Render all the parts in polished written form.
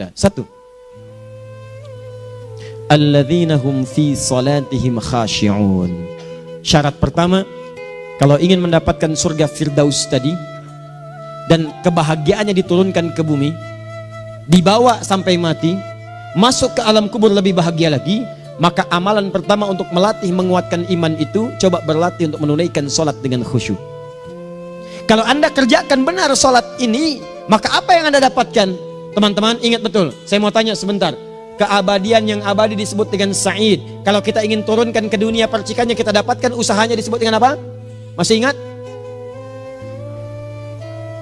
kita. Satu, alladzina hum fi salatihim khashi'un. Syarat pertama, kalau ingin mendapatkan surga Firdaus tadi dan kebahagiaannya diturunkan ke bumi, dibawa sampai mati, masuk ke alam kubur lebih bahagia lagi, maka amalan pertama untuk melatih menguatkan iman itu, coba berlatih untuk menunaikan sholat dengan khusyuk. Kalau Anda kerjakan benar sholat ini, maka apa yang Anda dapatkan? Teman-teman ingat betul, saya mau tanya sebentar. Keabadian yang abadi disebut dengan sa'id. Kalau kita ingin turunkan ke dunia percikannya kita dapatkan, usahanya disebut dengan apa? Masih ingat?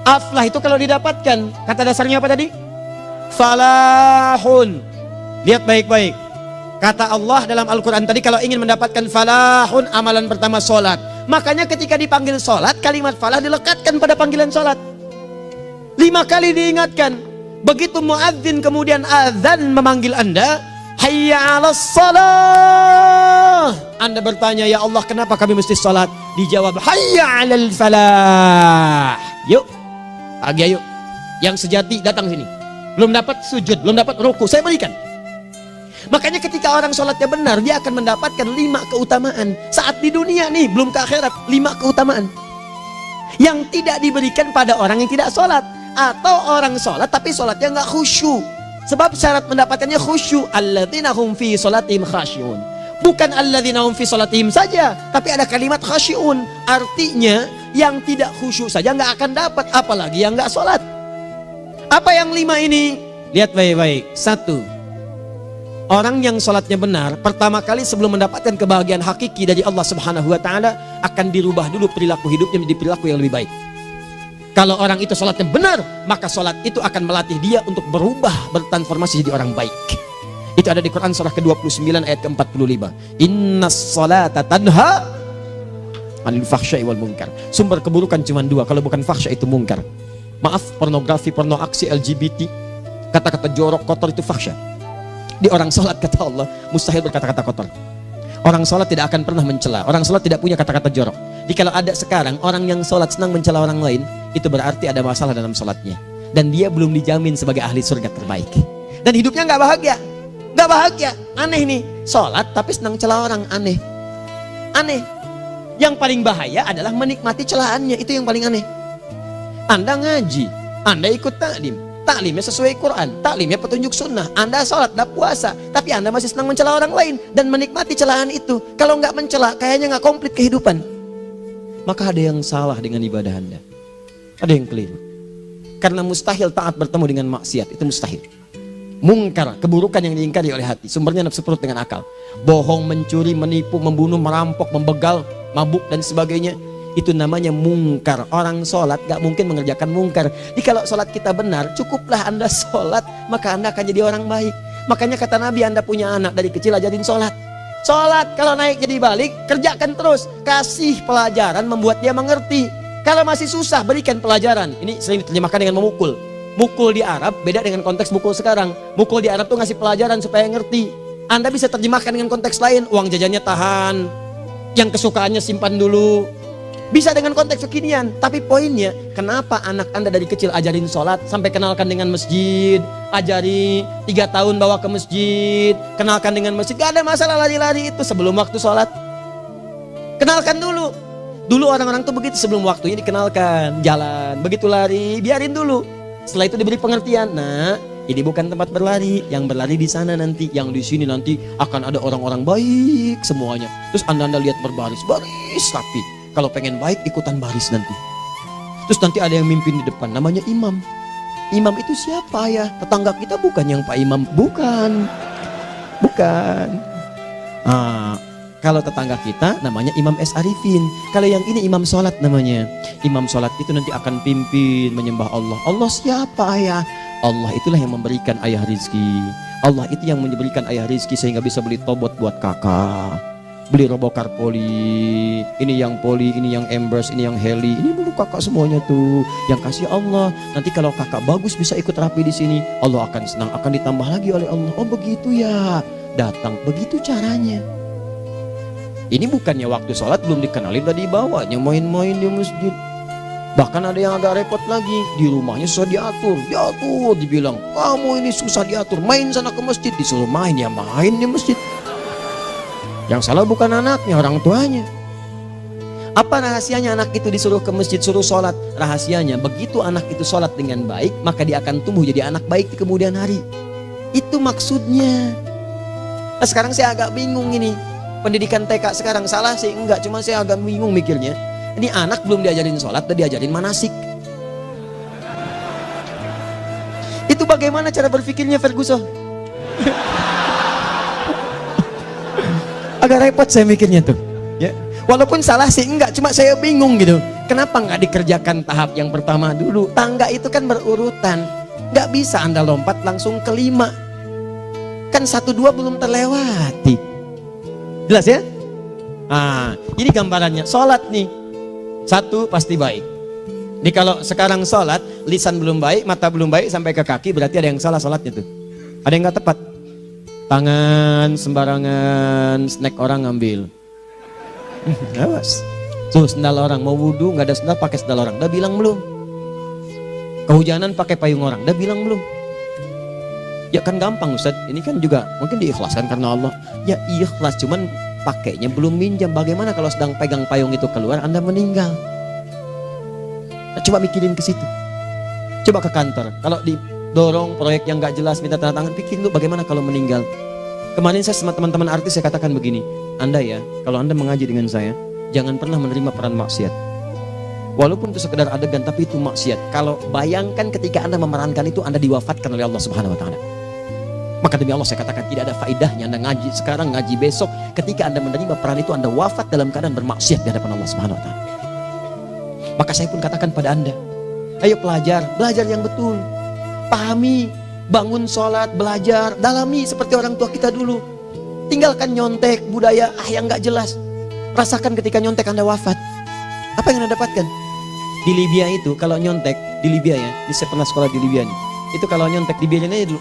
Aflah itu kalau didapatkan, kata dasarnya apa tadi? Falahun. Lihat baik-baik. Kata Allah dalam Al-Quran tadi, kalau ingin mendapatkan falahun, amalan pertama sholat. Makanya ketika dipanggil sholat, kalimat falah dilekatkan pada panggilan sholat. 5 kali diingatkan. Begitu muadzin kemudian azan memanggil Anda, hayya 'alas shalah. Anda bertanya, ya Allah kenapa kami mesti sholat? Dijawab, hayya 'alal falah. Yuk, pagi yuk. Yang sejati datang sini. Belum dapat sujud, belum dapat ruku, saya berikan. Makanya ketika orang sholatnya benar, dia akan mendapatkan 5 keutamaan. Saat di dunia nih, belum ke akhirat, 5 keutamaan yang tidak diberikan pada orang yang tidak sholat. Atau orang sholat tapi sholatnya nggak khusyuk. Sebab syarat mendapatkannya khusyuk. Alladzina hum fi sholatihim khasyi'un. Bukan alladzina hum fi sholatihim saja, tapi ada kalimat khasyi'un. Artinya yang tidak khusyuk saja nggak akan dapat, apalagi yang nggak sholat. Apa yang 5 ini? Lihat baik-baik. 1, orang yang sholatnya benar, pertama kali sebelum mendapatkan kebahagiaan hakiki dari Allah Subhanahu wa Ta'ala, akan dirubah dulu perilaku hidupnya menjadi perilaku yang lebih baik. Kalau orang itu sholatnya benar, maka sholat itu akan melatih dia untuk berubah, bertransformasi jadi orang baik. Itu ada di Quran surah ke-29 ayat ke-45. Innas sholata tanha anil fahsya'i wal munkar. Sumber keburukan cuma 2, kalau bukan fahsya itu munkar. Maaf, pornografi, porno aksi, LGBT, kata-kata jorok, kotor itu fahsya. Di orang sholat kata Allah, mustahil berkata-kata kotor. Orang sholat tidak akan pernah mencela. Orang sholat tidak punya kata-kata jorok. Jadi kalau ada sekarang orang yang sholat senang mencela orang lain, itu berarti ada masalah dalam sholatnya. Dan dia belum dijamin sebagai ahli surga terbaik. Dan hidupnya nggak bahagia. Nggak bahagia. Aneh nih. Sholat tapi senang celah orang. Aneh. Aneh. Yang paling bahaya adalah menikmati celahannya. Itu yang paling aneh. Anda ngaji. Anda ikut taklim. Taklimnya sesuai Quran, taklimnya petunjuk sunnah. Anda sholat, Anda puasa, tapi Anda masih senang mencela orang lain dan menikmati celahan itu. Kalau nggak mencela, kayaknya nggak komplit kehidupan. Maka ada yang salah dengan ibadah Anda. Ada yang keliru. Karena mustahil taat bertemu dengan maksiat, itu mustahil. Mungkar, keburukan yang diingkari oleh hati, sumbernya nafsu perut dengan akal. Bohong, mencuri, menipu, membunuh, merampok, membegal, mabuk dan sebagainya. Itu namanya mungkar. Orang sholat gak mungkin mengerjakan mungkar. Jadi kalau sholat kita benar, cukuplah Anda sholat, maka Anda akan jadi orang baik. Makanya kata Nabi, Anda punya anak dari kecil ajarin sholat. Sholat, kalau naik jadi balik, kerjakan terus. Kasih pelajaran membuat dia mengerti. Kalau masih susah, berikan pelajaran. Ini sering diterjemahkan dengan memukul. Mukul di Arab beda dengan konteks mukul sekarang. Mukul di Arab tuh ngasih pelajaran supaya ngerti. Anda bisa terjemahkan dengan konteks lain. Uang jajannya tahan, yang kesukaannya simpan dulu. Bisa dengan konteks kekinian, tapi poinnya, kenapa anak Anda dari kecil ajarin sholat, sampai kenalkan dengan masjid, ajari 3 tahun bawa ke masjid, kenalkan dengan masjid, gak ada masalah lari-lari itu sebelum waktu sholat. Kenalkan dulu. Dulu orang-orang tuh begitu, sebelum waktunya dikenalkan, jalan, begitu lari, biarin dulu. Setelah itu diberi pengertian, nah ini bukan tempat berlari, yang berlari di sana nanti, yang di sini nanti akan ada orang-orang baik semuanya. Terus Anda lihat berbaris, baris rapi. Kalau pengen baik ikutan baris nanti. Terus nanti ada yang mimpin di depan, namanya imam. Imam itu siapa ya? Tetangga kita bukan yang Pak Imam, bukan. Bukan. Kalau tetangga kita namanya Imam S. Arifin. Kalau yang ini imam sholat namanya. Imam sholat itu nanti akan pimpin menyembah Allah. Allah siapa ya? Allah itulah yang memberikan ayah rizki. Allah itu yang memberikan ayah rizki sehingga bisa beli tobot buat kakak, beli robokar poli, ini yang poli, ini yang embers, ini yang heli, ini dulu kakak semuanya tuh yang kasih Allah. Nanti kalau kakak bagus bisa ikut rapi di sini, Allah akan senang, akan ditambah lagi oleh Allah. Oh begitu ya, datang begitu caranya. Ini bukannya waktu sholat belum dikenalin tadi bawanya main-main di masjid. Bahkan ada yang agak repot lagi, di rumahnya susah diatur, dibilang, kamu ini susah diatur, main sana ke masjid, disuruh main, ya main di masjid. Yang salah bukan anaknya, orang tuanya. Apa rahasianya anak itu disuruh ke masjid, suruh sholat? Rahasianya, begitu anak itu sholat dengan baik, maka dia akan tumbuh jadi anak baik di kemudian hari. Itu maksudnya. Nah, sekarang saya agak bingung ini, pendidikan TK sekarang salah sih? Enggak, cuma saya agak bingung mikirnya. Ini anak belum diajarin sholat, udah diajarin manasik. Itu bagaimana cara berpikirnya Ferguson? Agak repot saya mikirnya tuh. Ya, walaupun salah sih enggak, cuma saya bingung gitu. Kenapa nggak dikerjakan tahap yang pertama dulu? Tangga itu kan berurutan, nggak bisa Anda lompat langsung ke 5. Kan 1, 2 belum terlewati. Jelas ya? Ah, ini gambarannya. Sholat nih. 1 pasti baik. Jadi kalau sekarang sholat, lisan belum baik, mata belum baik, sampai ke kaki, berarti ada yang salah sholatnya tuh. Ada yang nggak tepat. Tangan sembarangan, snack orang ngambil. Awas. Tuh sendal orang, mau wudhu nggak ada sendal, pakai sendal orang. Udah bilang belum? Kehujanan pakai payung orang. Udah bilang belum? Ya kan gampang Ustaz. Ini kan juga mungkin diikhlaskan karena Allah. Ya ikhlas, cuman pakainya belum minjam. Bagaimana kalau sedang pegang payung itu keluar, Anda meninggal? Nah, coba mikirin ke situ. Coba ke kantor. Kalau didorong proyek yang nggak jelas, minta tanda tangan, pikirin dulu bagaimana kalau meninggal. Kemarin saya sama teman-teman artis saya katakan begini, Anda ya, kalau Anda mengaji dengan saya, jangan pernah menerima peran maksiat. Walaupun itu sekedar adegan, tapi itu maksiat. Kalau bayangkan ketika Anda memerankan itu, Anda diwafatkan oleh Allah Subhanahu Wa Taala. Maka demi Allah saya katakan tidak ada faedahnya Anda ngaji sekarang, ngaji besok. Ketika Anda menerima peran itu, Anda wafat dalam keadaan bermaksiat di hadapan Allah Subhanahu Wa Taala. Maka saya pun katakan pada Anda, ayo belajar yang betul. Pahami, bangun sholat, belajar, dalami seperti orang tua kita dulu. Tinggalkan nyontek, budaya yang gak jelas. Rasakan ketika nyontek Anda wafat. Apa yang Anda dapatkan? Di Libya itu kalau nyontek, di Libya ya, saya pernah sekolah di Libya nih. Itu kalau nyontek di Libya aja dulu.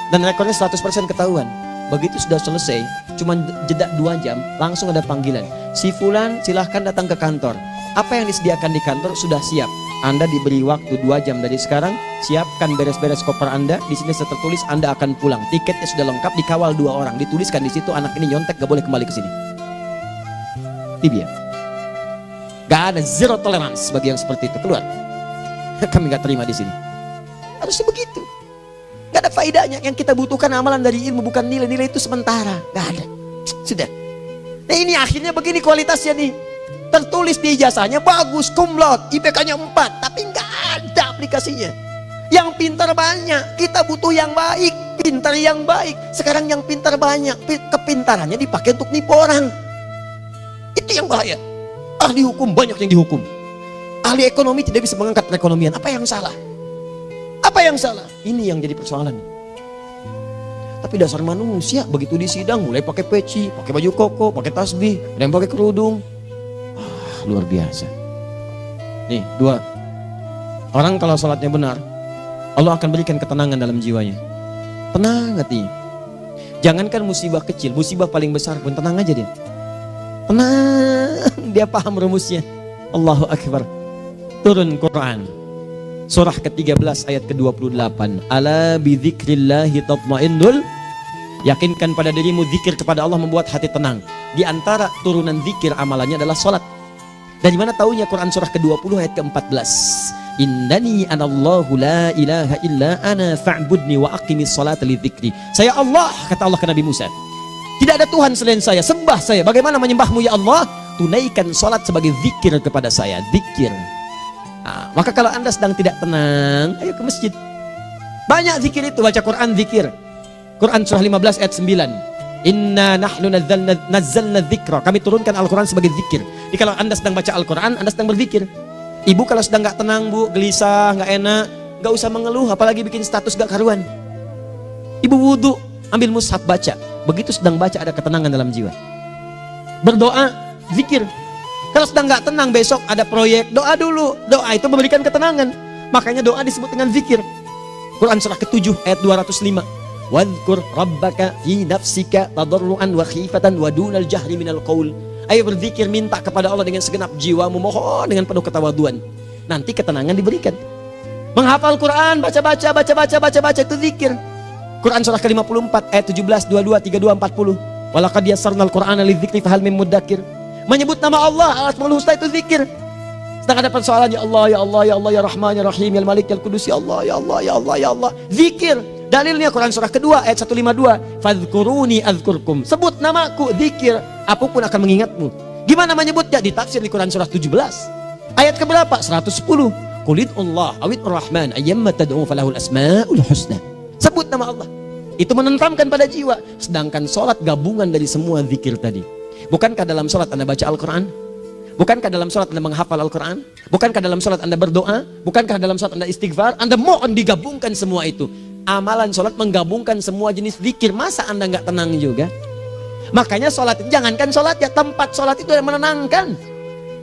Dan rekornya 100% ketahuan. Begitu sudah selesai, cuma jeda 2 jam, langsung ada panggilan. Si Fulan silahkan datang ke kantor. Apa yang disediakan di kantor sudah siap. Anda diberi waktu 2 jam dari sekarang, siapkan beres-beres koper Anda. Di sini tertulis Anda akan pulang. Tiketnya sudah lengkap, dikawal 2 orang. Dituliskan di situ anak ini nyontek gak boleh kembali ke sini. Libya. Gak ada, zero tolerance bagi yang seperti itu. Keluar. Kami gak terima di sini. Harusnya begitu. Gak ada faedahnya. Yang kita butuhkan amalan dari ilmu, bukan nilai-nilai itu sementara. Gak ada. Sudah. Nah ini akhirnya begini kualitasnya nih. Tertulis di ijazahnya bagus, cum laude, IPK-nya 4, tapi gak ada aplikasinya. Yang pintar banyak, kita butuh yang baik, pintar yang baik. Sekarang yang pintar banyak, kepintarannya dipakai untuk nipu orang. Itu yang bahaya. Ahli hukum banyak yang dihukum. Ahli ekonomi tidak bisa mengangkat perekonomian. Apa yang salah? Apa yang salah? Ini yang jadi persoalan. Tapi dasar manusia begitu di sidang mulai pakai peci, pakai baju koko, pakai tasbih, ada yang pakai kerudung. Luar biasa. Nih 2. Orang kalau sholatnya benar, Allah akan berikan ketenangan dalam jiwanya. Tenang hatinya. Jangankan musibah kecil, musibah paling besar pun tenang aja dia. Tenang, dia paham rumusnya. Allahu Akbar. Turun Quran. Surah ke-13 ayat ke-28. Ala bidzikrillahi tatmainnul. Yakinkan pada dirimu zikir kepada Allah membuat hati tenang. Di antara turunan zikir amalannya adalah sholat. Dari mana taunya? Quran surah ke-20 ayat ke-14. Innani anallahu la ilaha illa ana fa'budni wa aqimis salata lidzikri. Saya Allah, kata Allah ke Nabi Musa. Tidak ada Tuhan selain saya, sembah saya. Bagaimana menyembahmu ya Allah? Tunaikan salat sebagai zikir kepada saya, zikir. Nah, maka kalau Anda sedang tidak tenang, ayo ke masjid. Banyak zikir itu, baca Quran zikir. Quran surah 15 ayat 9. Inna nahnu nazzalna dzikra. Kami turunkan Al-Quran sebagai zikir. Jadi kalau Anda sedang baca Al-Quran, Anda sedang berzikir. Ibu kalau sedang gak tenang bu, gelisah, gak enak, gak usah mengeluh, apalagi bikin status gak karuan. Ibu wudhu, ambil mushaf baca. Begitu sedang baca ada ketenangan dalam jiwa. Berdoa, zikir. Kalau sedang gak tenang besok ada proyek, doa dulu. Doa itu memberikan ketenangan. Makanya doa disebut dengan zikir. Quran surah ke-7 ayat 205. Wadhkur rabbaka fi nafsika tadarruan wa khifatan wa dunal jahri minal qaul. Ayo berzikir, minta kepada Allah dengan segenap jiwamu, mohon dengan penuh ketawaduan. nanti ketenangan diberikan. Menghafal Quran, baca itu zikir. Quran surah ke-54 ayat 17, 22, 32, 40. Walaqad yassarnal Qur'ana lidzikri fahal mim mudzakir. Menyebut nama Allah, Al-Asmaul Husna itu zikir. Sedang ada persoalan, ya Allah, ya Allah, ya Allah, ya Rahman, ya Rahim, ya Malik, ya Qudus, ya Allah, ya Allah, ya Allah, ya Allah. Zikir. Dalilnya Quran surah kedua ayat 152. Fadhkuruni azkurkum. Sebut namaku, zikir. Apapun akan mengingatmu. Gimana menyebutnya? Ditafsir di Quran surah 17. Ayat keberapa? 110. Qulidullah awid rahman ayyamma tad'u falahul asmaul husna. Sebut nama Allah. Itu menenteramkan pada jiwa. Sedangkan sholat gabungan dari semua zikir tadi. Bukankah dalam sholat Anda baca Al-Quran? Bukankah dalam sholat Anda menghafal Al-Quran? Bukankah dalam sholat Anda berdoa? Bukankah dalam sholat Anda istighfar? Anda mohon digabungkan semua itu. Amalan sholat menggabungkan semua jenis zikir. Masa Anda nggak tenang juga? Makanya sholat, jangankan sholat ya, tempat sholat itu yang menenangkan.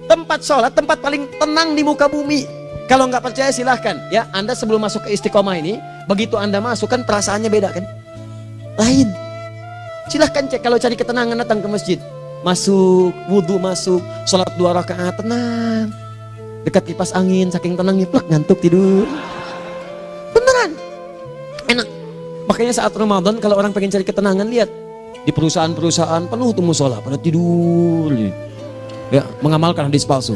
Tempat sholat, tempat paling tenang di muka bumi. Kalau nggak percaya silahkan ya, Anda sebelum masuk ke Istiqomah ini, begitu Anda masuk kan perasaannya beda kan? Lain. Silahkan cek, kalau cari ketenangan datang ke masjid. Masuk, wudhu masuk, sholat 2 rakaat, tenang. Dekat kipas angin, saking tenangnya, plak, ngantuk tidur. Beneran. Enak. Makanya saat Ramadan kalau orang pengen cari ketenangan, lihat. Di perusahaan-perusahaan penuh tuh musola, pada tidur. Ya, mengamalkan hadis palsu.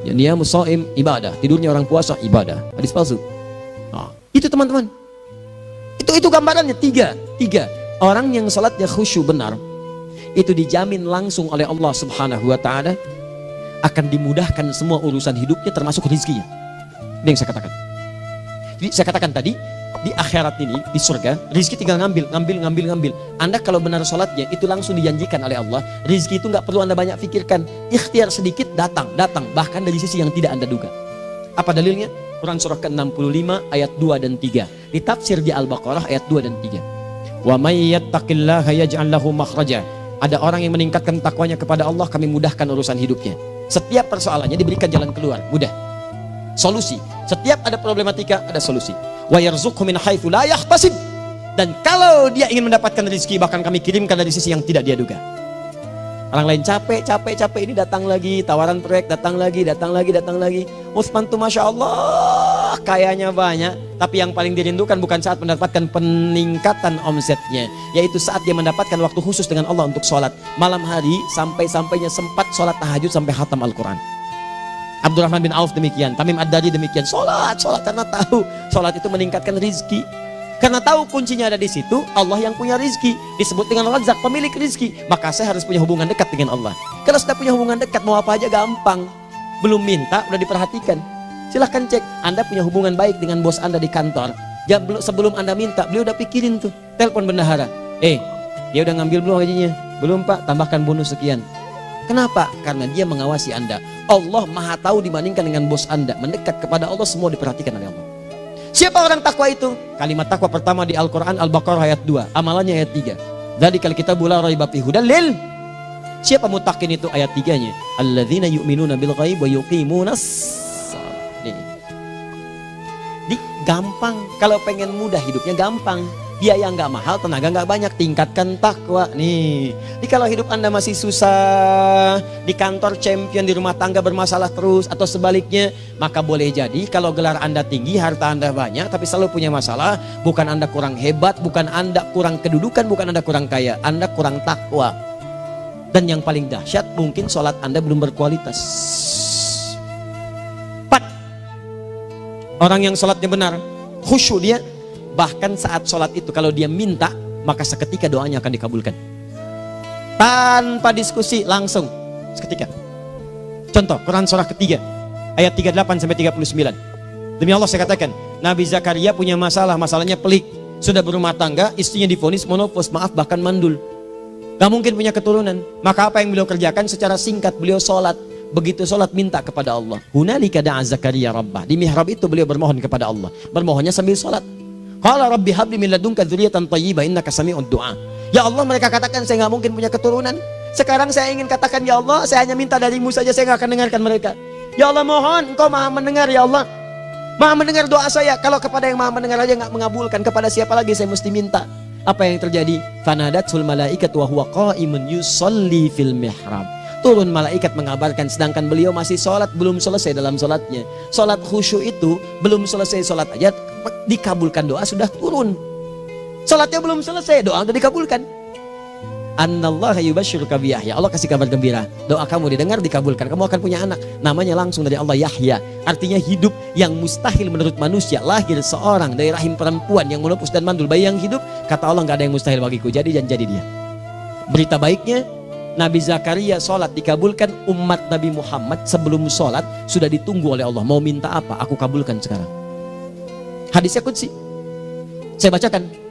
Ya, dia musoim ibadah, tidurnya orang puasa ibadah, hadis palsu. Nah, itu teman-teman. Itu gambarannya tiga. Orang yang salatnya khusyuk benar, itu dijamin langsung oleh Allah Subhanahu wa taala akan dimudahkan semua urusan hidupnya termasuk rezekinya. Ini yang saya katakan. Jadi saya katakan tadi, di akhirat ini, di surga, rezeki tinggal ngambil. Anda kalau benar sholatnya, itu langsung dijanjikan oleh Allah. Rezeki itu nggak perlu Anda banyak pikirkan. Ikhtiar sedikit, datang. Bahkan dari sisi yang tidak Anda duga. Apa dalilnya? Quran surah ke-65 ayat 2 dan 3. Ditafsir di Al-Baqarah ayat 2 dan 3. Wa may yattaqillaha yaj'al lahu makhraja. Ada orang yang meningkatkan takwanya kepada Allah, kami mudahkan urusan hidupnya. Setiap persoalannya diberikan jalan keluar, mudah. Solusi. Setiap ada problematika, ada solusi. Wa yarzuqhu min haitsu la yahtasib. Dan kalau dia ingin mendapatkan rezeki, bahkan kami kirimkan dari sisi yang tidak dia duga. Orang lain capek ini datang lagi, tawaran proyek datang lagi. Utsman tuh Masya Allah kayanya banyak, tapi yang paling dirindukan bukan saat mendapatkan peningkatan omsetnya, yaitu saat dia mendapatkan waktu khusus dengan Allah untuk sholat malam hari, sampai-sampainya sempat sholat tahajud sampai khatam Al-Quran. Abdurrahman bin Auf demikian, Tamim Ad-Dari demikian, sholat karena tahu sholat itu meningkatkan rizki. Karena tahu kuncinya ada di situ, Allah yang punya rizki, disebut dengan Razak, pemilik rizki. Maka saya harus punya hubungan dekat dengan Allah. Kalau sudah punya hubungan dekat, mau apa aja gampang. Belum minta, udah diperhatikan. Silahkan cek, Anda punya hubungan baik dengan bos Anda di kantor. Sebelum Anda minta, beliau udah pikirin tuh, telepon bendahara. Dia udah ngambil belum gajinya? Belum Pak, tambahkan bonus sekian. Kenapa? Karena dia mengawasi Anda. Allah maha tahu dibandingkan dengan bos Anda. Mendekat kepada Allah, semua diperhatikan oleh Allah. Siapa orang takwa itu? Kalimat takwa pertama di Al-Quran Al-Baqarah ayat 2, amalannya ayat 3. Dzalikal kitabu la raiba fihi hudal lil. Siapa mutakin itu? Ayat 3-nya. Alladzina yu'minuna bil ghaib wa yuqimunas shalah. Nih, gampang. Kalau pengen mudah hidupnya gampang. Biaya nggak mahal, tenaga nggak banyak, tingkatkan takwa nih. Jadi kalau hidup Anda masih susah, di kantor champion, di rumah tangga bermasalah terus, atau sebaliknya, maka boleh jadi kalau gelar Anda tinggi, harta Anda banyak, tapi selalu punya masalah. Bukan Anda kurang hebat, bukan Anda kurang kedudukan, bukan Anda kurang kaya, Anda kurang takwa. Dan yang paling dahsyat, mungkin sholat Anda belum berkualitas. 4. Orang yang sholatnya benar, khusyuk dia. Bahkan saat sholat itu kalau dia minta, maka seketika doanya akan dikabulkan. Tanpa diskusi, langsung seketika. Contoh, Quran surah ketiga ayat 38 sampai 39. Demi Allah saya katakan, Nabi Zakaria punya masalah, masalahnya pelik. Sudah berumah tangga, istrinya divonis monopos, maaf bahkan mandul. Gak mungkin punya keturunan. Maka apa yang beliau kerjakan? Secara singkat beliau sholat. Begitu sholat minta kepada Allah. Hunalika da'a Zakaria rabbah. Di mihrab itu beliau bermohon kepada Allah. Bermohonnya sambil sholat. Qala rabbi habli min ladunka dzurriyyatan thayyibah innaka sami'ud du'a. Ya Allah, mereka katakan saya nggak mungkin punya keturunan. Sekarang saya ingin katakan, ya Allah, saya hanya minta darimu saja, saya nggak akan dengarkan mereka. Ya Allah, mohon Engkau maha mendengar, ya Allah. Maha mendengar doa saya. Kalau kepada yang maha mendengar aja nggak mengabulkan, kepada siapa lagi saya mesti minta? Apa yang terjadi? Fanadatul malaikatu wa huwa qa'imun yusolli fil mihrab. turun malaikat mengabarkan, sedangkan beliau masih sholat, belum selesai dalam sholatnya. Sholat khusyuk itu belum selesai sholat aja dikabulkan, doa sudah turun. Sholatnya belum selesai, doa sudah dikabulkan. Annallaha yubashshiruka bi Yahya. Allah kasih kabar gembira, doa kamu didengar, dikabulkan, kamu akan punya anak, namanya langsung dari Allah Yahya, artinya hidup yang mustahil menurut manusia. Lahir seorang dari rahim perempuan yang menepus dan mandul, bayi yang hidup, kata Allah nggak ada yang mustahil bagiku, jadi dan jadi dia. Berita baiknya, Nabi Zakaria sholat dikabulkan. Umat Nabi Muhammad sebelum sholat sudah ditunggu oleh Allah, mau minta apa aku kabulkan sekarang. Hadisnya qudsi, saya bacakan.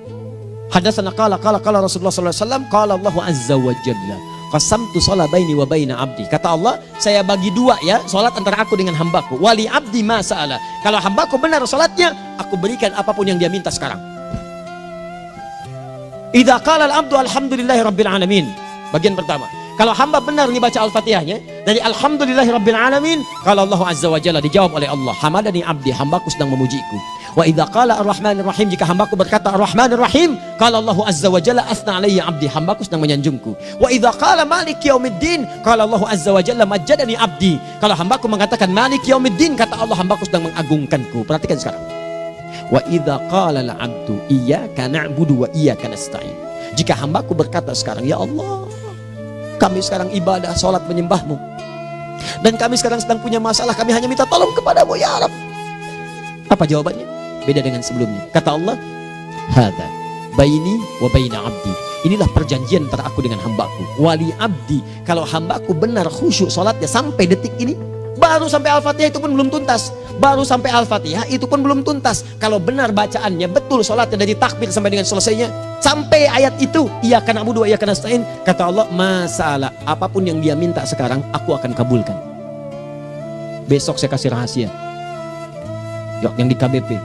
Hadatsana qala Rasulullah sallallahu alaihi wasallam, qala Allahu azza wa jalla, qasamtu shalah baini wa baina abdi. Kata Allah, saya bagi dua ya salat antara aku dengan hambaku. Wali abdi ma sa'ala. Kalau hambaku benar salatnya, aku berikan apapun yang dia minta sekarang. Idza qala al-abdu alhamdulillahi rabbil alamin. Bagian pertama, kalau hamba benar dibaca Al-Fatihahnya dari alhamdulillahi rabbil alamin, kalau Allah azza wa jalla dijawab oleh Allah, hamadani abdi, hambaku sedang memujiku. Wa idza qala ar-rahmanir rahim, jika hambaku berkata ar-rahmanir rahim, qala Allah azza wa jalla asna alayya abdi, hambaku sedang menyanjungku. Wa idza qala malik yaumiddin, qala Allah azza wa jalla majjadani abdi, kalau hambaku mengatakan malik yaumiddin, kata Allah hambaku sedang mengagungkanku. Perhatikan sekarang. Wa idza qala al-abdu iyyaka na'budu wa iyyaka nasta'in, jika hambaku berkata sekarang, ya Allah, kami sekarang ibadah, sholat menyembahmu, dan kami sekarang sedang punya masalah, kami hanya minta tolong kepadamu ya Rabb. Apa jawabannya? Beda dengan sebelumnya. Kata Allah, hadza baini wa baina abdi, inilah perjanjian antara aku dengan hambaku. Wali abdi, kalau hambaku benar khusyuk sholatnya sampai detik ini, baru sampai Al-Fatihah itu pun belum tuntas, baru sampai Al-Fatihah itu pun belum tuntas. Kalau benar bacaannya betul, sholatnya dari takbir sampai dengan selesainya, sampai ayat itu, iyyaka na'budu wa iyyaka nasta'in, kata Allah, masalah apapun yang dia minta sekarang aku akan kabulkan. Besok saya kasih rahasia yang di KBP,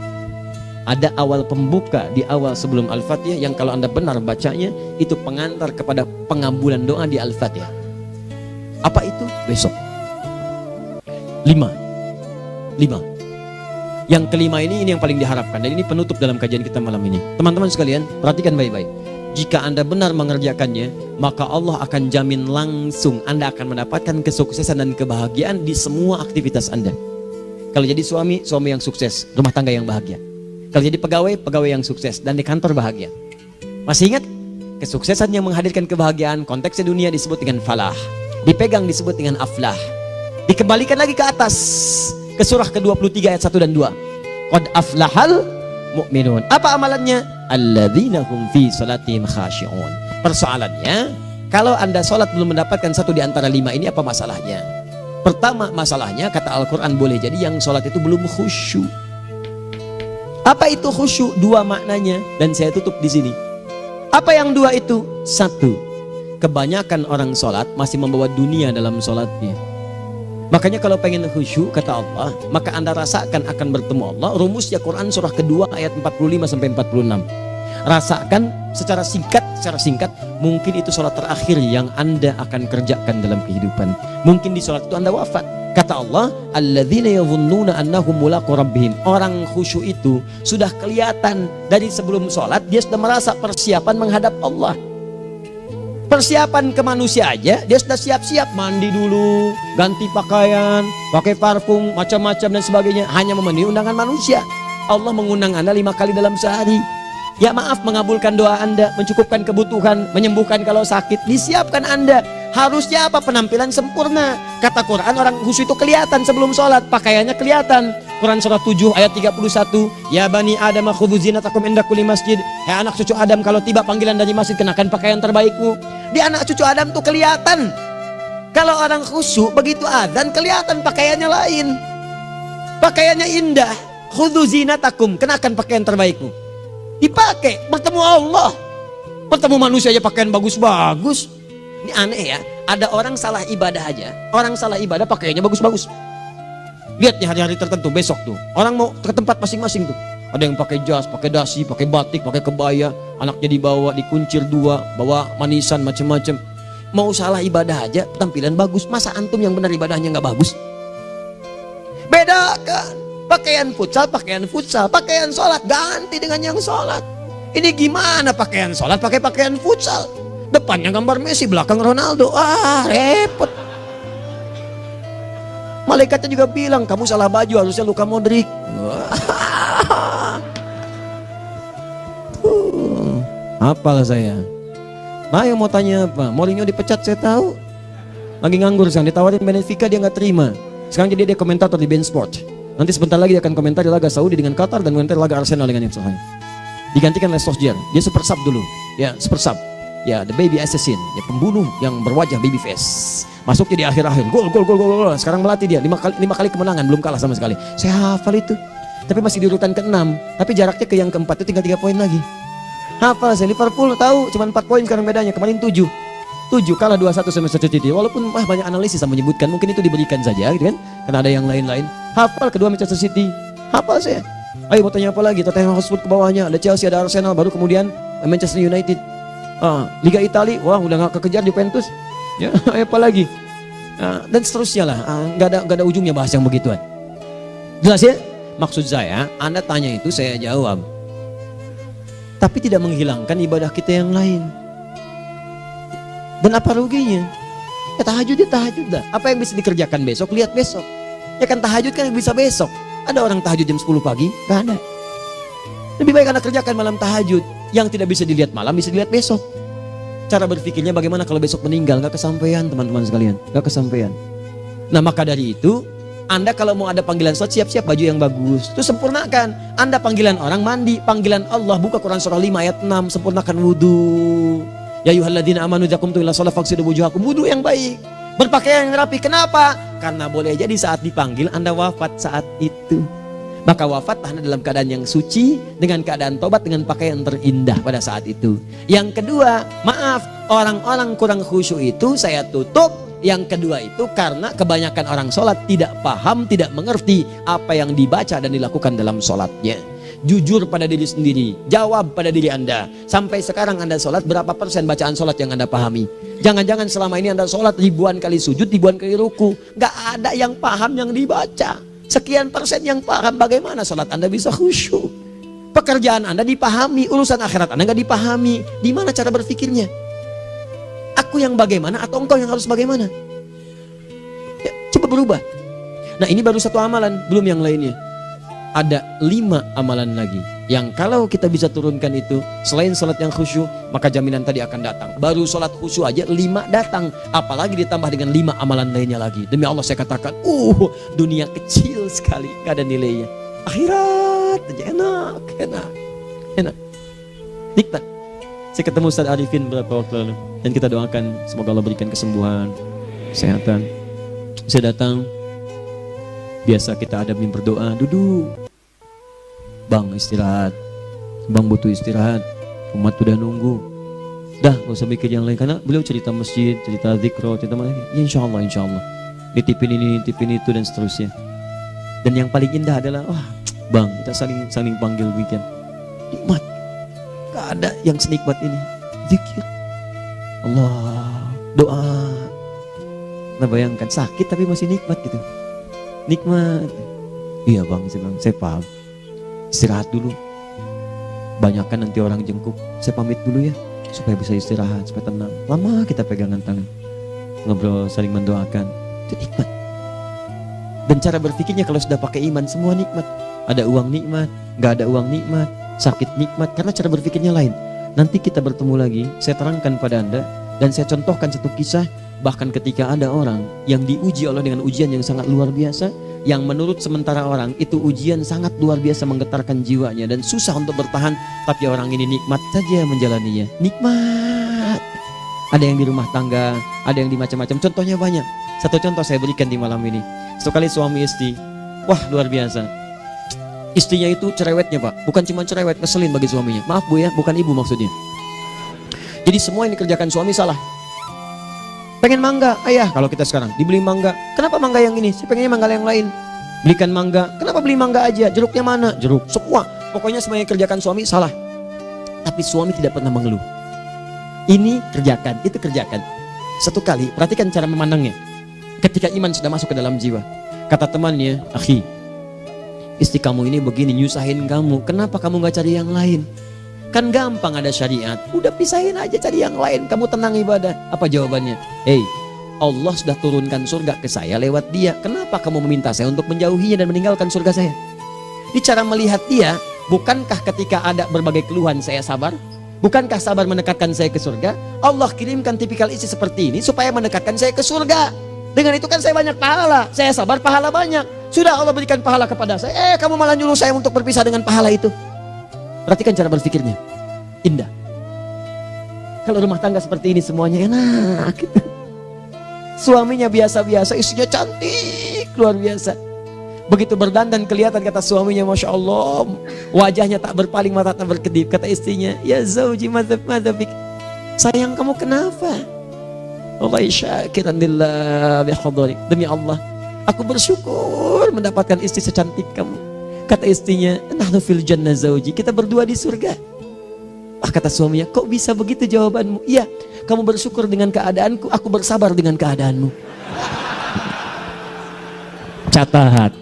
ada awal pembuka di awal sebelum Al-Fatihah yang kalau anda benar bacanya itu pengantar kepada pengabulan doa di Al-Fatihah. Apa itu? Besok. 5. Yang kelima ini yang paling diharapkan, dan ini penutup dalam kajian kita malam ini. Teman-teman sekalian, perhatikan baik-baik. Jika anda benar mengerjakannya, maka Allah akan jamin langsung anda akan mendapatkan kesuksesan dan kebahagiaan di semua aktivitas anda. Kalau jadi suami, suami yang sukses, rumah tangga yang bahagia. Kalau jadi pegawai, pegawai yang sukses, dan di kantor bahagia. Masih ingat? Kesuksesan yang menghadirkan kebahagiaan, konteksnya dunia disebut dengan falah, dipegang disebut dengan aflah. Dikembalikan lagi ke atas, ke surah ke-23 ayat 1 dan 2. Qad aflahal mu'minun. Apa amalannya? Alladzina hum fi salatihim khashi'un. Persoalannya, kalau anda sholat belum mendapatkan satu di antara 5 ini, apa masalahnya? Pertama masalahnya, kata Al-Quran, boleh jadi yang sholat itu belum khusyuk. Apa itu khusyuk? 2 maknanya, dan saya tutup di sini. Apa yang 2 itu? 1, kebanyakan orang sholat masih membawa dunia dalam sholatnya. Makanya kalau pengen khusyuk, kata Allah, maka anda rasakan akan bertemu Allah. Rumusnya Quran surah kedua ayat 45 sampai 46. Rasakan secara singkat, mungkin itu sholat terakhir yang anda akan kerjakan dalam kehidupan. Mungkin di sholat itu anda wafat. Kata Allah, alladzina yadhunnuna annahum mulaqu rabbihim. Orang khusyuk itu sudah kelihatan dari sebelum sholat, dia sudah merasa persiapan menghadap Allah. Persiapan ke manusia aja, dia sudah siap-siap, mandi dulu, ganti pakaian, pakai parfum, macam-macam dan sebagainya, hanya memenuhi undangan manusia. Allah mengundang anda 5 kali dalam sehari. Ya maaf, mengabulkan doa anda, mencukupkan kebutuhan, menyembuhkan kalau sakit, disiapkan anda. Harusnya apa? Penampilan sempurna. Kata Quran, orang khusyuk itu kelihatan sebelum sholat, pakaiannya kelihatan. Quran surah 7 ayat 31, ya bani Adam khudhu zinatakum inda kulli masjid. Hai anak cucu Adam, kalau tiba panggilan dari masjid, kenakan pakaian terbaikmu. Di anak cucu Adam tuh kelihatan. Kalau orang khusyuk begitu adzan kelihatan pakaiannya lain. Pakaiannya indah. Khudhu zinatakum, kenakan pakaian terbaikmu. Dipakai, bertemu Allah. Bertemu manusia aja pakaian bagus-bagus. Ini aneh ya, ada orang salah ibadah aja. Orang salah ibadah pakaiannya bagus-bagus. Lihat nih hari-hari tertentu, besok tuh orang mau ke tempat masing-masing tuh. Ada yang pakai jas, pakai dasi, pakai batik, pakai kebaya. Anaknya dibawa, dikuncir 2, bawa manisan macam-macam. Mau salah ibadah aja, tampilan bagus. Masa antum yang benar ibadahnya nggak bagus? Bedakan. Pakaian futsal, pakaian sholat ganti dengan yang sholat. Ini gimana pakaian sholat pakai pakaian futsal? Depannya gambar Messi, belakang Ronaldo. Ah, repot. Malaikatnya juga bilang, kamu salah baju, harusnya Luka Modric. Hafal saya. Nah, yang mau tanya apa? Mourinho dipecat saya tahu. Lagi nganggur sekarang, ditawarin Benfica dia nggak terima. Sekarang jadi dia komentator di BeIN Sport. Nanti sebentar lagi dia akan komentar di laga Saudi dengan Qatar dan komentar laga Arsenal dengan Ipswich. Digantikan oleh Solskjaer. Dia super sub dulu. Ya, super sub. Ya, the baby assassin, ya pembunuh yang berwajah baby face. Masuknya di akhir-akhir. Gol. Sekarang melatih dia 5 kali kemenangan, belum kalah sama sekali. Saya hafal itu. Tapi masih di urutan ke-6, tapi jaraknya ke yang ke-4 itu tinggal 3 poin lagi. Hafal saya. Liverpool tahu cuma 4 poin sekarang bedanya, kemarin 7 kalah 2-1 sama Manchester City. Walaupun banyak analisis yang menyebutkan mungkin itu diberikan saja gitu kan, karena ada yang lain-lain. Hafal kedua Manchester City. Hafal saya. Ayo mau tanya apa lagi? Tottenham Hotspur ke bawahnya, ada Chelsea, ada Arsenal, baru kemudian Manchester United. Liga Italia, wah udah gak kekejar Juventus. Ya, apa lagi? Dan seterusnya lah. Gak ada ujungnya bahas yang begituan. Jelas ya? Maksud saya, Anda tanya itu saya jawab. Tapi tidak menghilangkan ibadah kita yang lain. Dan apa ruginya? Ya tahajud dah. Apa yang bisa dikerjakan besok, lihat besok. Ya kan tahajud kan bisa besok. Ada orang tahajud jam 10 pagi? Gak ada. Lebih baik Anda kerjakan malam tahajud. Yang tidak bisa dilihat malam bisa dilihat besok. Cara berpikirnya bagaimana kalau besok meninggal? Gak kesampaian teman-teman sekalian. Gak kesampaian. Nah maka dari itu, Anda kalau mau ada panggilan sholat, siap-siap baju yang bagus. Itu sempurnakan. Anda panggilan orang mandi, panggilan Allah, buka Quran surah 5 ayat 6, sempurnakan wudhu. Ya ayyuhalladzina amanu idza qumtum ila shalah faghsilu wujuhakum, wudu yang baik, berpakaian yang rapi. Kenapa? Karena boleh jadi saat dipanggil Anda wafat saat itu. Maka wafat Anda dalam keadaan yang suci, dengan keadaan tobat, dengan pakaian terindah pada saat itu. Yang kedua, maaf, orang-orang kurang khusyuk itu saya tutup. Yang kedua itu karena kebanyakan orang sholat tidak paham, tidak mengerti apa yang dibaca dan dilakukan dalam sholatnya. Jujur pada diri sendiri, jawab pada diri Anda. Sampai sekarang Anda sholat, berapa persen bacaan sholat yang Anda pahami? Jangan-jangan selama ini Anda sholat ribuan kali sujud, ribuan kali ruku, gak ada yang paham yang dibaca. Sekian persen yang paham, bagaimana sholat Anda bisa khusyuk? Pekerjaan Anda dipahami, urusan akhirat Anda gak dipahami. Di mana cara berpikirnya? Aku yang bagaimana atau engkau yang harus bagaimana? Ya, coba berubah. Nah ini baru satu amalan, belum yang lainnya. Ada 5 amalan lagi yang kalau kita bisa turunkan itu, selain sholat yang khusyuk, maka jaminan tadi akan datang. Baru sholat khusyuk aja 5 datang, apalagi ditambah dengan 5 amalan lainnya lagi. Demi Allah saya katakan, dunia kecil sekali, gak ada nilainya. Akhirat aja enak, nikmat. Saya ketemu Ustaz Arifin beberapa waktu lalu, dan kita doakan semoga Allah berikan kesembuhan, kesehatan. Saya datang, biasa kita adamin berdoa, duduk. Bang istirahat, bang butuh istirahat, umat udah nunggu. Dah gak usah mikir yang lain, karena beliau cerita masjid, cerita zikro, cerita mana lagi. Ya, insya Allah. Nitipin ini, nitipin itu dan seterusnya. Dan yang paling indah adalah, bang kita saling panggil weekend. Nikmat, gak ada yang senikmat ini. Zikir, Allah, doa. Nah bayangkan sakit tapi masih nikmat gitu. Nikmat. Iya bang, saya paham. Istirahat dulu. Banyakkan nanti orang jengkuk. Saya pamit dulu ya, supaya bisa istirahat, supaya tenang. Lama kita pegangan tangan, ngobrol, saling mendoakan. Itu nikmat. Dan cara berpikirnya kalau sudah pakai iman, semua nikmat. Ada uang nikmat, gak ada uang nikmat, sakit nikmat. Karena cara berpikirnya lain. Nanti kita bertemu lagi, saya terangkan pada Anda. Dan saya contohkan satu kisah. Bahkan ketika ada orang yang diuji Allah dengan ujian yang sangat luar biasa, yang menurut sementara orang itu ujian sangat luar biasa menggetarkan jiwanya dan susah untuk bertahan, tapi orang ini nikmat saja menjalaninya. Nikmat. Ada yang di rumah tangga, ada yang di macam-macam. Contohnya banyak. Satu contoh saya berikan di malam ini. Satu kali suami istri, wah luar biasa. Istrinya itu cerewetnya Pak, bukan cuma cerewet, ngeselin bagi suaminya. Maaf Bu ya, bukan ibu maksudnya. Jadi semua yang dikerjakan suami salah. Pengen mangga, ayah kalau kita sekarang dibeli mangga. Kenapa mangga yang ini? Saya pengennya mangga yang lain. Belikan mangga. Kenapa beli mangga aja? Jeruknya mana? Jeruk. Semua. Pokoknya semua yang kerjakan suami salah. Tapi suami tidak pernah mengeluh. Ini kerjakan, itu kerjakan. Satu kali, perhatikan cara memandangnya. Ketika iman sudah masuk ke dalam jiwa. Kata temannya, akhi, istri kamu ini begini, nyusahin kamu. Kenapa kamu gak cari yang lain? Kan gampang ada syariat. Udah pisahin aja, cari yang lain. Kamu tenang ibadah. Apa jawabannya? Hey, Allah sudah turunkan surga ke saya lewat dia. Kenapa kamu meminta saya untuk menjauhinya dan meninggalkan surga saya? Di cara melihat dia, bukankah ketika ada berbagai keluhan saya sabar? Bukankah sabar mendekatkan saya ke surga? Allah kirimkan tipikal istri seperti ini supaya mendekatkan saya ke surga. Dengan itu kan saya banyak pahala. Saya sabar, pahala banyak. Sudah Allah berikan pahala kepada saya. Kamu malah nyuruh saya untuk berpisah dengan pahala itu. Perhatikan cara berpikirnya. Indah. Kalau rumah tangga seperti ini semuanya enak gitu. Suaminya biasa-biasa, istrinya cantik, luar biasa. Begitu berdandan kelihatan, kata suaminya, Masya Allah, wajahnya tak berpaling, mata tak berkedip. Kata istrinya, ya zauji madhabik, sayang kamu kenapa? Allah syakiran lillah bihadari. Demi Allah, aku bersyukur mendapatkan istri secantik kamu. Kata istrinya, nahnu fil jannah zauji, kita berdua di surga. Kata suaminya, kok bisa begitu jawabanmu? Iya, kamu bersyukur dengan keadaanku, aku bersabar dengan keadaanmu. Catat.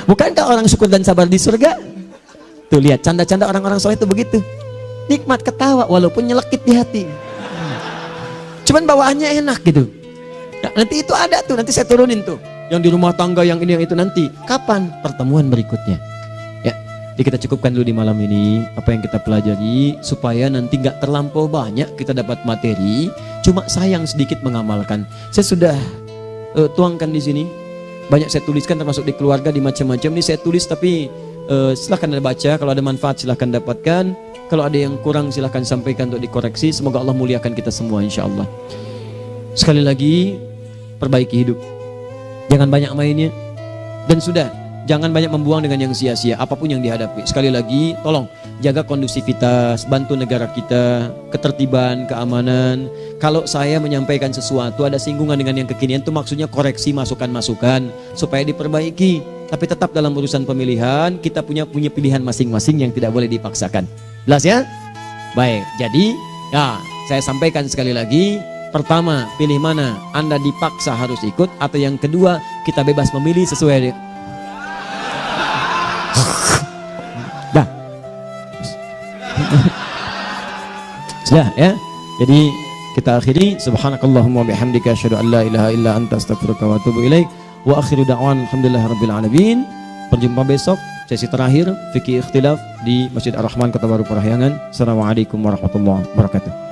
Bukankah orang syukur dan sabar di surga? Tuh lihat, canda-canda orang-orang soleh itu begitu. Nikmat ketawa walaupun nyelekit di hati. Cuman bawaannya enak gitu. Nah, nanti itu ada tuh, nanti saya turunin tuh. Yang di rumah tangga, yang ini, yang itu nanti. Kapan? Pertemuan berikutnya. Jadi kita cukupkan dulu di malam ini apa yang kita pelajari supaya nanti nggak terlampau banyak kita dapat materi, cuma sayang sedikit mengamalkan. Saya sudah tuangkan di sini, banyak saya tuliskan termasuk di keluarga, di macam-macam. Ini saya tulis tapi silahkan Anda baca, kalau ada manfaat silahkan dapatkan, kalau ada yang kurang silahkan sampaikan untuk dikoreksi. Semoga Allah muliakan kita semua insya Allah. Sekali lagi, perbaiki hidup, jangan banyak mainnya, dan sudah jangan banyak membuang dengan yang sia-sia apapun yang dihadapi. Sekali lagi, tolong jaga kondusivitas, bantu negara kita, ketertiban, keamanan. Kalau saya menyampaikan sesuatu ada singgungan dengan yang kekinian, itu maksudnya koreksi masukan-masukan supaya diperbaiki. Tapi tetap dalam urusan pemilihan kita punya pilihan masing-masing yang tidak boleh dipaksakan. Jelas ya? Baik, jadi ya saya sampaikan sekali lagi. Pertama, pilih mana? Anda dipaksa harus ikut, atau yang kedua, kita bebas memilih sesuai. Dah. Sudah ya. Jadi kita akhiri, subhanakallahumma bihamdika asyhadu an la ilaha illa anta astaghfiruka wa atubu ilaik. Wa akhiru da'wan alhamdulillahirabbil alamin. Berjumpa besok sesi terakhir fikih ikhtilaf di Masjid Ar-Rahman Kota Baru Parahyangan. Assalamualaikum warahmatullahi wabarakatuh.